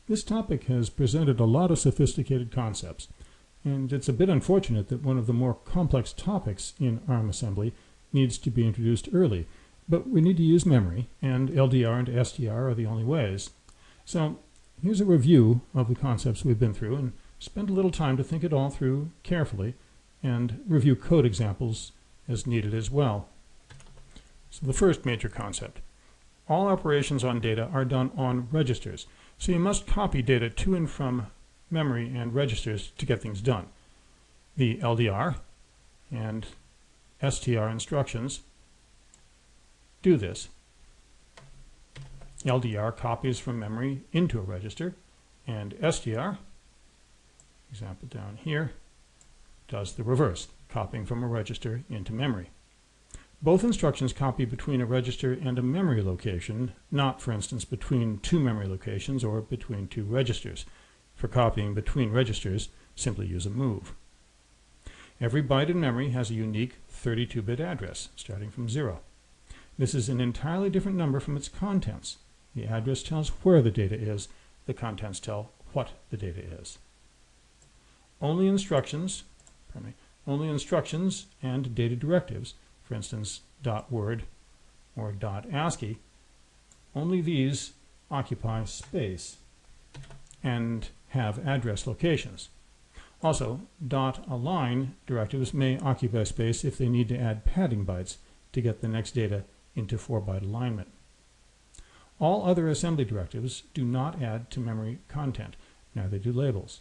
This topic has presented a lot of sophisticated concepts, and it's a bit unfortunate that one of the more complex topics in ARMAssembly needs to be introduced early, but we need to use memory, and LDR and STR are the only ways. So here's a review of the concepts we've been through, and spend a little time to think it all through carefully and review code examples as needed as well. So the first major concept. All operations on data are done on registers, so you must copy data to and from memory and registers to get things done. The LDR and STR instructions do this. LDR copies from memory into a register, and STR, example down here, does the reverse, copying from a register into memory. Both instructions copy between a register and a memory location, not, for instance, between two memory locations or between two registers. For copying between registers, simply use a move. Every byte in memory has a unique 32-bit address, starting from 0. This is an entirely different number from its contents. The address tells where the data is, the contents tell what the data is. Only instructions and data directives, for instance, .word or .ascii, only these occupy space and have address locations. Also, .align directives may occupy space if they need to add padding bytes to get the next data into 4-byte alignment. All other assembly directives do not add to memory content, neither do labels.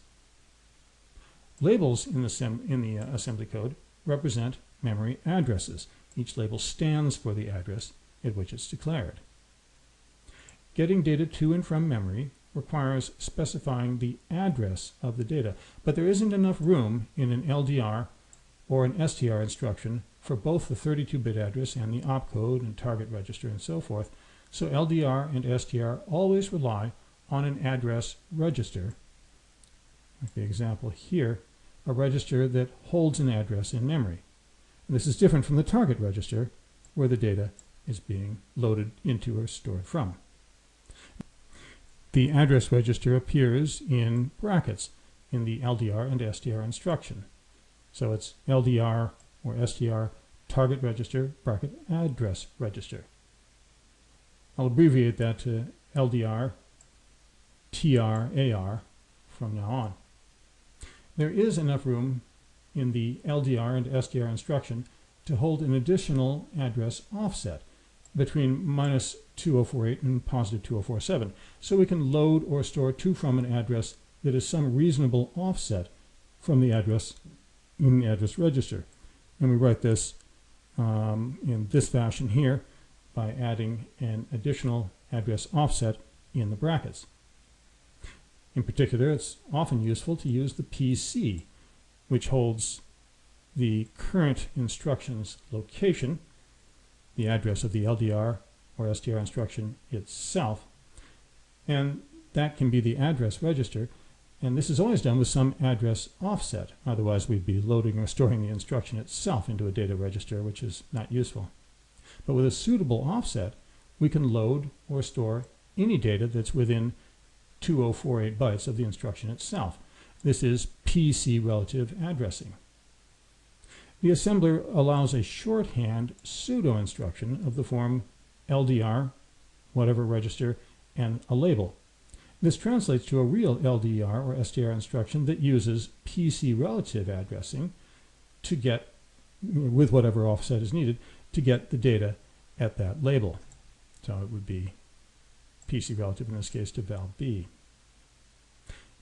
Labels in the assembly code represent memory addresses. Each label stands for the address at which it's declared. Getting data to and from memory requires specifying the address of the data, but there isn't enough room in an LDR or an STR instruction for both the 32-bit address and the opcode and target register and so forth, so LDR and STR always rely on an address register, like the example here, a register that holds an address in memory. This is different from the target register, where the data is being loaded into or stored from. The address register appears in brackets in the LDR and STR instruction. So it's LDR or STR target register bracket address register. I'll abbreviate that to LDR TR-AR from now on. There is enough room in the LDR and STR instruction to hold an additional address offset between -2048 and +2047, so we can load or store to from an address that is some reasonable offset from the address in the address register. And we write this in this fashion here by adding an additional address offset in the brackets. In particular, it's often useful to use the PC, which holds the current instruction's location, the address of the LDR or STR instruction itself, and that can be the address register, and this is always done with some address offset. Otherwise, we'd be loading or storing the instruction itself into a data register, which is not useful. But with a suitable offset, we can load or store any data that's within 2048 bytes of the instruction itself. This is PC relative addressing. The assembler allows a shorthand pseudo instruction of the form LDR, whatever register, and a label. This translates to a real LDR or STR instruction that uses PC relative addressing to get, with whatever offset is needed, to get the data at that label. So it would be PC relative in this case to val B.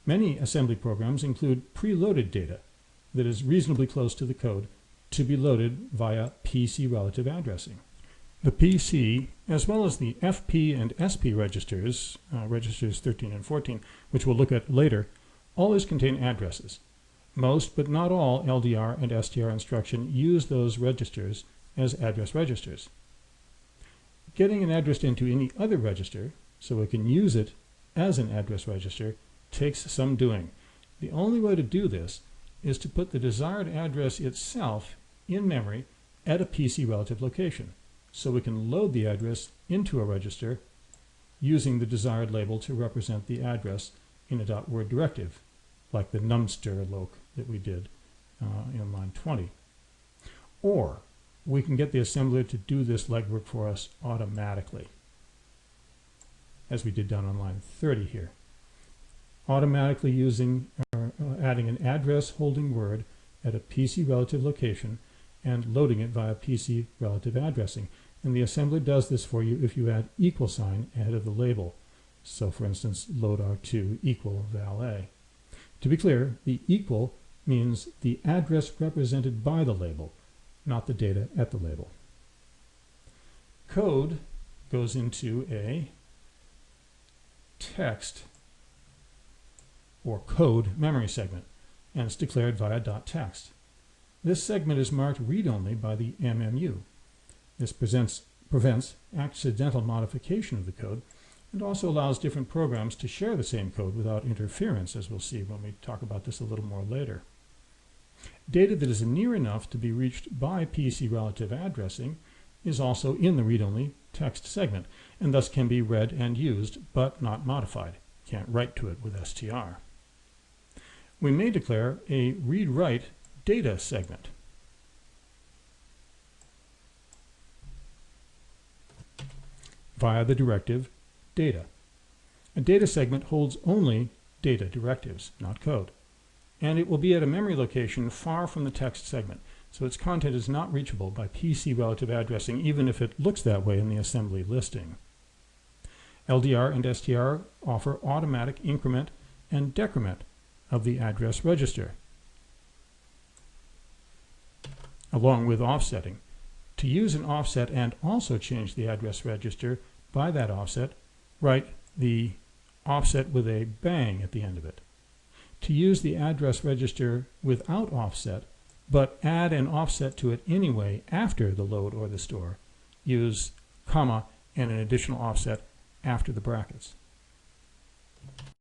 Many assembly programs include preloaded data that is reasonably close to the code to be loaded via PC relative addressing. The PC, as well as the FP and SP registers, registers 13 and 14, which we'll look at later, always contain addresses. Most, but not all, LDR and STR instruction use those registers as address registers. Getting an address into any other register, so we can use it as an address register, takes some doing. The only way to do this is to put the desired address itself in memory at a PC relative location, so we can load the address into a register using the desired label to represent the address in a .word directive, like the LdrStr loc that we did in line 20. Or we can get the assembler to do this legwork for us automatically, as we did down on line 30 here. Automatically using adding an address holding word at a PC relative location and loading it via PC relative addressing. And the assembler does this for you if you add equal sign ahead of the label. So for instance, load R2 equal val_a. To be clear, the equal means the address represented by the label, not the data at the label. Code goes into a text or code memory segment, and it's declared via .text. This segment is marked read-only by the MMU. This prevents accidental modification of the code and also allows different programs to share the same code without interference, as we'll see when we talk about this a little more later. Data that is near enough to be reached by PC relative addressing is also in the read-only text segment, and thus can be read and used, but not modified. Can't write to it with str. We may declare a read-write data segment. Via the directive data. A data segment holds only data directives, not code. And it will be at a memory location far from the text segment, so its content is not reachable by PC relative addressing, even if it looks that way in the assembly listing. LDR and STR offer automatic increment and decrement of the address register, along with offsetting. To use an offset and also change the address register by that offset, write the offset with a bang at the end of it. To use the address register without offset, but add an offset to it anyway after the load or the store, use comma and an additional offset after the brackets.